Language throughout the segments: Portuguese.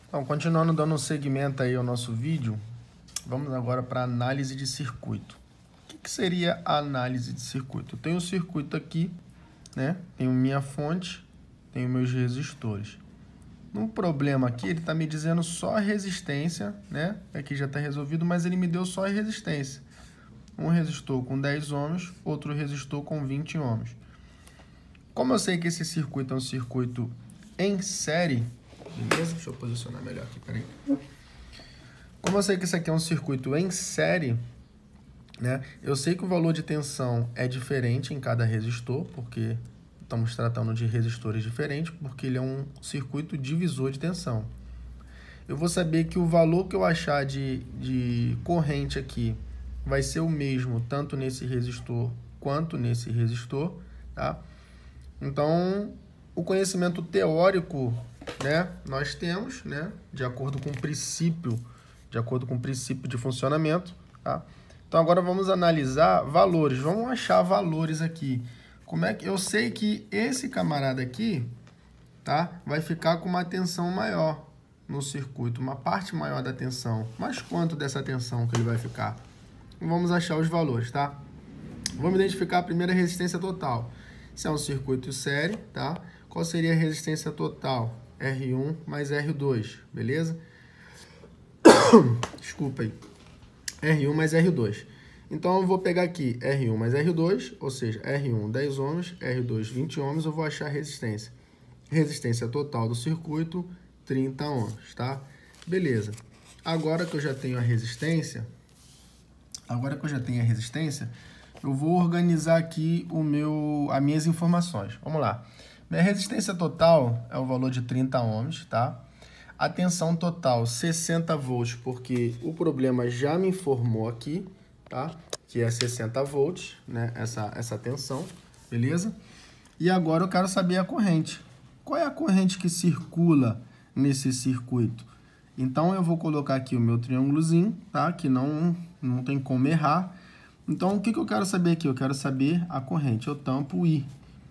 Então, continuando dando um segmento aí ao nosso vídeo, vamos agora para análise de circuito. O que seria a análise de circuito? Eu tenho um circuito aqui, né? Tenho minha fonte, tenho meus resistores. No problema aqui, ele está me dizendo só a resistência, né? Aqui já está resolvido, mas ele me deu só a resistência. Um resistor com 10 ohms, outro resistor com 20 ohms. Como eu sei que esse circuito é um circuito em série, beleza? Deixa eu posicionar melhor aqui, peraí. Como eu sei que isso aqui é um circuito em série, né? Eu sei que o valor de tensão é diferente em cada resistor, porque estamos tratando de resistores diferentes, porque ele é um circuito divisor de tensão. Eu vou saber que o valor que eu achar de corrente aqui vai ser o mesmo, tanto nesse resistor quanto nesse resistor, tá? Então, o conhecimento teórico, né, nós temos, né, de acordo com o princípio de funcionamento, tá? Então, agora vamos analisar valores. Vamos achar valores aqui. Como é que eu sei que esse camarada aqui, tá, vai ficar com uma tensão maior no circuito, uma parte maior da tensão. Mas quanto dessa tensão que ele vai ficar? Vamos achar os valores, tá? Vamos identificar a primeira resistência total. Se é um circuito série, tá? Qual seria a resistência total? R1 mais R2, beleza? Desculpa aí. R1 mais R2. Então, eu vou pegar aqui R1 mais R2, ou seja, R1 10 ohms, R2 20 ohms, eu vou achar a resistência. Resistência total do circuito, 30 ohms, tá? Beleza. Agora que eu já tenho a resistência, eu vou organizar aqui as minhas informações. Vamos lá. Minha resistência total é o valor de 30 ohms, tá? A tensão total, 60 volts, porque o problema já me informou aqui, tá? Que é 60 volts, né? Essa tensão, beleza? E agora eu quero saber a corrente. Qual é a corrente que circula nesse circuito? Então, eu vou colocar aqui o meu triângulozinho, tá? Que não tem como errar. Então, o que eu quero saber aqui? Eu quero saber a corrente. Eu tampo o I.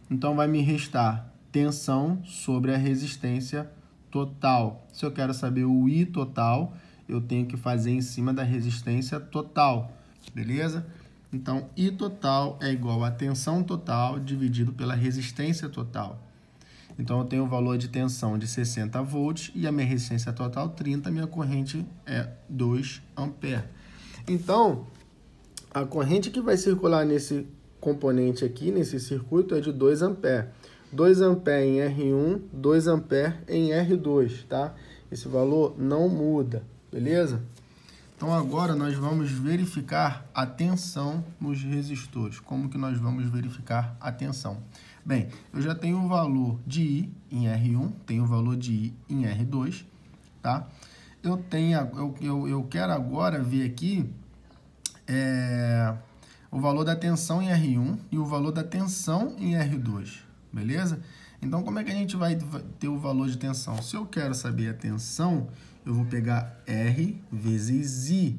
Então, vai me restar tensão sobre a resistência total. Se eu quero saber o I total, eu tenho que fazer em cima da resistência total. Beleza? Então, I total é igual a tensão total dividido pela resistência total. Então, eu tenho o valor de tensão de 60 volts e a minha resistência total 30, minha corrente é 2 amperes. Então, a corrente que vai circular nesse componente aqui, nesse circuito, é de 2 amperes. 2 amperes em R1, 2 amperes em R2, tá? Esse valor não muda, beleza? Então, agora nós vamos verificar a tensão nos resistores. Como que nós vamos verificar a tensão? Bem, eu já tenho o valor de I em R1, tenho o valor de I em R2, tá? Eu quero agora ver aqui o valor da tensão em R1 e o valor da tensão em R2, beleza? Então, como é que a gente vai ter o valor de tensão? Se eu quero saber a tensão, eu vou pegar R vezes I.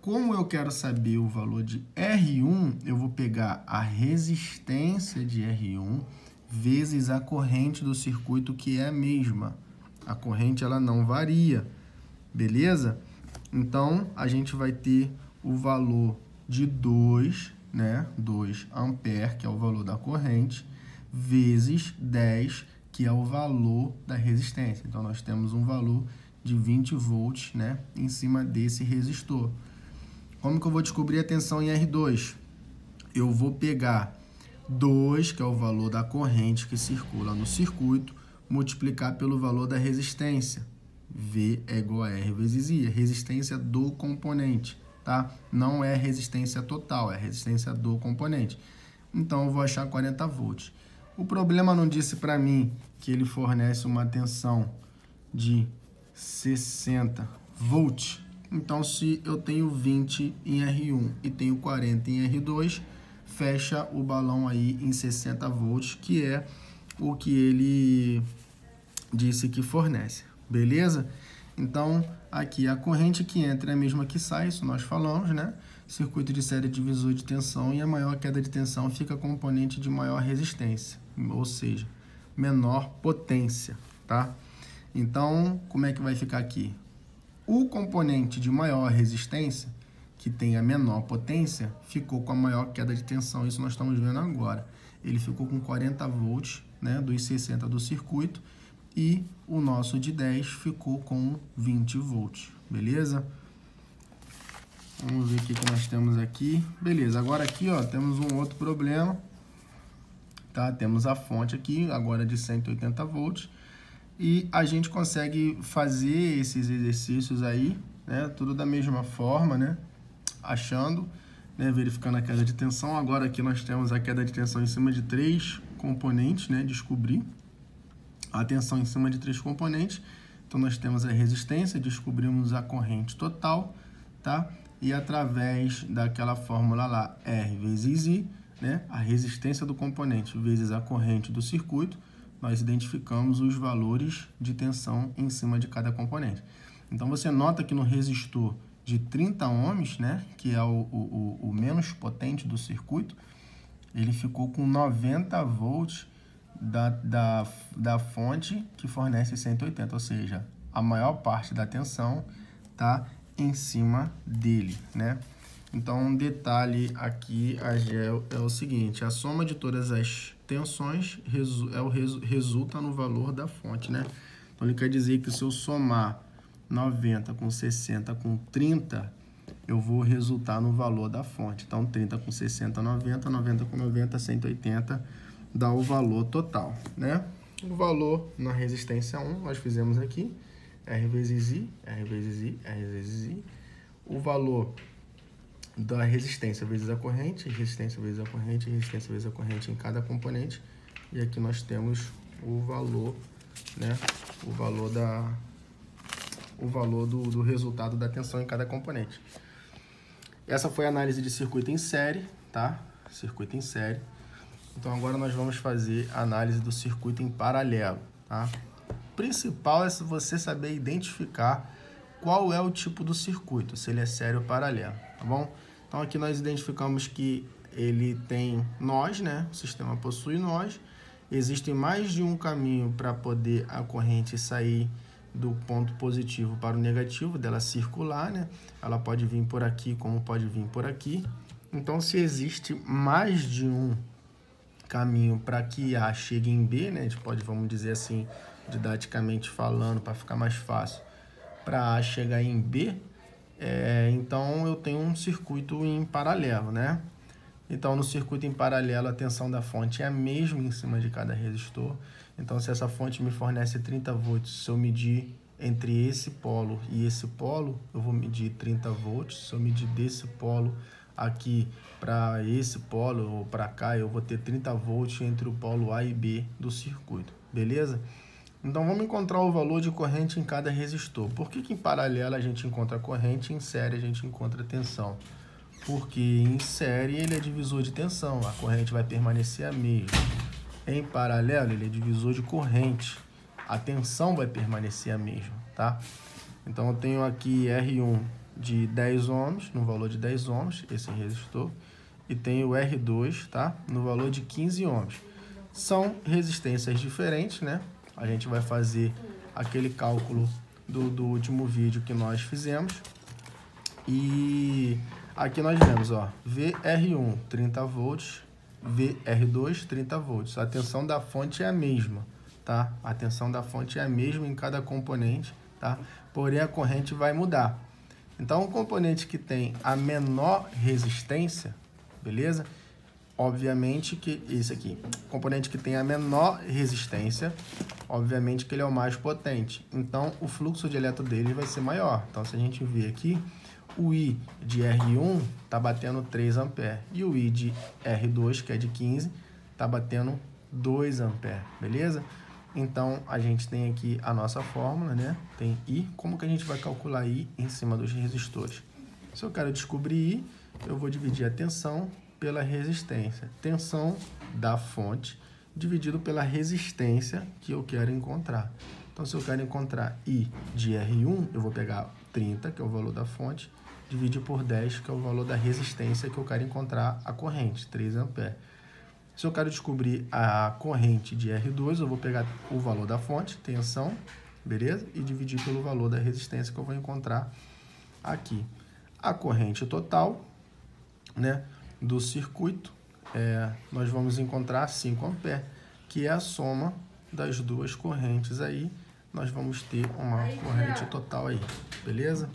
Como eu quero saber o valor de R1, eu vou pegar a resistência de R1 vezes a corrente do circuito, que é a mesma. A corrente, ela não varia, beleza? Então, a gente vai ter o valor de 2, né? 2 amperes, que é o valor da corrente, vezes 10, que é o valor da resistência. Então, nós temos um valor de 20 volts, né? Em cima desse resistor. Como que eu vou descobrir a tensão em R2? Eu vou pegar 2, que é o valor da corrente que circula no circuito, multiplicar pelo valor da resistência. V é igual a R vezes I, a resistência do componente, tá? Não é resistência total, é resistência do componente. Então, eu vou achar 40 volts. O problema não disse para mim que ele fornece uma tensão de 60 volts. Então, se eu tenho 20 em R1 e tenho 40 em R2, fecha o balão aí em 60 volts, que é o que ele disse que fornece, beleza? Então, aqui a corrente que entra é a mesma que sai, isso nós falamos, né? Circuito de série divisor de tensão, e a maior queda de tensão fica componente de maior resistência, ou seja, menor potência, tá? Então, como é que vai ficar aqui? O componente de maior resistência, que tem a menor potência, ficou com a maior queda de tensão. Isso nós estamos vendo agora. Ele ficou com 40 volts, né, dos 60 do circuito, e o nosso de 10 ficou com 20 volts, beleza? Vamos ver o que nós temos aqui. Beleza, agora aqui, ó, temos um outro problema, tá? Temos a fonte aqui, agora de 180 volts, e a gente consegue fazer esses exercícios aí, né? Tudo da mesma forma, né? Achando, né? Verificando a queda de tensão. Agora aqui nós temos a queda de tensão em cima de 3 componentes, né? Descobrir a tensão em cima de 3 componentes. Então nós temos a resistência, descobrimos a corrente total, tá? E através daquela fórmula lá, R vezes I, né? A resistência do componente vezes a corrente do circuito, nós identificamos os valores de tensão em cima de cada componente. Então você nota que no resistor de 30 ohms, né? Que é o menos potente do circuito, ele ficou com 90 volts da fonte que fornece 180, ou seja, a maior parte da tensão está em cima dele, né? Então, um detalhe aqui é o seguinte: a soma de todas as tensões resulta no valor da fonte, né? Então, ele quer dizer que se eu somar 90 com 60 com 30, eu vou resultar no valor da fonte. Então, 30 com 60, 90, 90 com 90, 180, dá o valor total, né? O valor na resistência 1, nós fizemos aqui, R vezes I, R vezes I, R vezes I. O valor da resistência vezes a corrente, resistência vezes a corrente, resistência vezes a corrente em cada componente. E aqui nós temos o valor, né? O valor do resultado da tensão em cada componente. Essa foi a análise de circuito em série, tá? Circuito em série. Então, agora nós vamos fazer a análise do circuito em paralelo, tá? O principal é você saber identificar qual é o tipo do circuito, se ele é série ou paralelo, tá bom? Então, aqui nós identificamos que ele tem nós, né? O sistema possui nós. Existem mais de um caminho para poder a corrente sair do ponto positivo para o negativo, dela circular, né? Ela pode vir por aqui, como pode vir por aqui. Então, se existe mais de um caminho para que A chegue em B, né? A gente pode, vamos dizer assim, didaticamente falando, para ficar mais fácil, para A chegar em B, então eu tenho um circuito em paralelo, né? Então, no circuito em paralelo, a tensão da fonte é a mesma em cima de cada resistor. Então, se essa fonte me fornece 30 volts, se eu medir entre esse polo e esse polo, eu vou medir 30 volts. Se eu medir desse polo aqui para esse polo ou para cá, eu vou ter 30 volts entre o polo A e B do circuito, beleza? Então, vamos encontrar o valor de corrente em cada resistor. Por que em paralelo a gente encontra corrente e em série a gente encontra tensão? Porque em série ele é divisor de tensão, a corrente vai permanecer a mesma. Em paralelo ele é divisor de corrente, a tensão vai permanecer a mesma, tá? Então, eu tenho aqui R1 de 10 ohms, no valor de 10 ohms, esse resistor, e tenho o R2, tá? No valor de 15 ohms. São resistências diferentes, né? A gente vai fazer aquele cálculo do último vídeo que nós fizemos. E aqui nós vemos, ó, VR1, 30 volts, VR2, 30 volts. A tensão da fonte é a mesma, tá? A tensão da fonte é a mesma em cada componente, tá? Porém, a corrente vai mudar. Então, o componente que tem a menor resistência, beleza? Obviamente que esse aqui, componente que tem a menor resistência, obviamente que ele é o mais potente. Então, o fluxo de elétron dele vai ser maior. Então, se a gente ver aqui, o I de R1 está batendo 3 amperes e o I de R2, que é de 15, está batendo 2 amperes, beleza? Então, a gente tem aqui a nossa fórmula, né? Tem I. Como que a gente vai calcular I em cima dos resistores? Se eu quero descobrir I, eu vou dividir a tensão pela resistência. Tensão da fonte dividido pela resistência que eu quero encontrar. Então, se eu quero encontrar I de R1, eu vou pegar 30, que é o valor da fonte, dividir por 10, que é o valor da resistência que eu quero encontrar a corrente, 3 amperes. Se eu quero descobrir a corrente de R2, eu vou pegar o valor da fonte, tensão, beleza? E dividir pelo valor da resistência que eu vou encontrar aqui. A corrente total, né, do circuito, nós vamos encontrar 5 amperes, que é a soma das duas correntes aí. Nós vamos ter uma corrente total aí, beleza?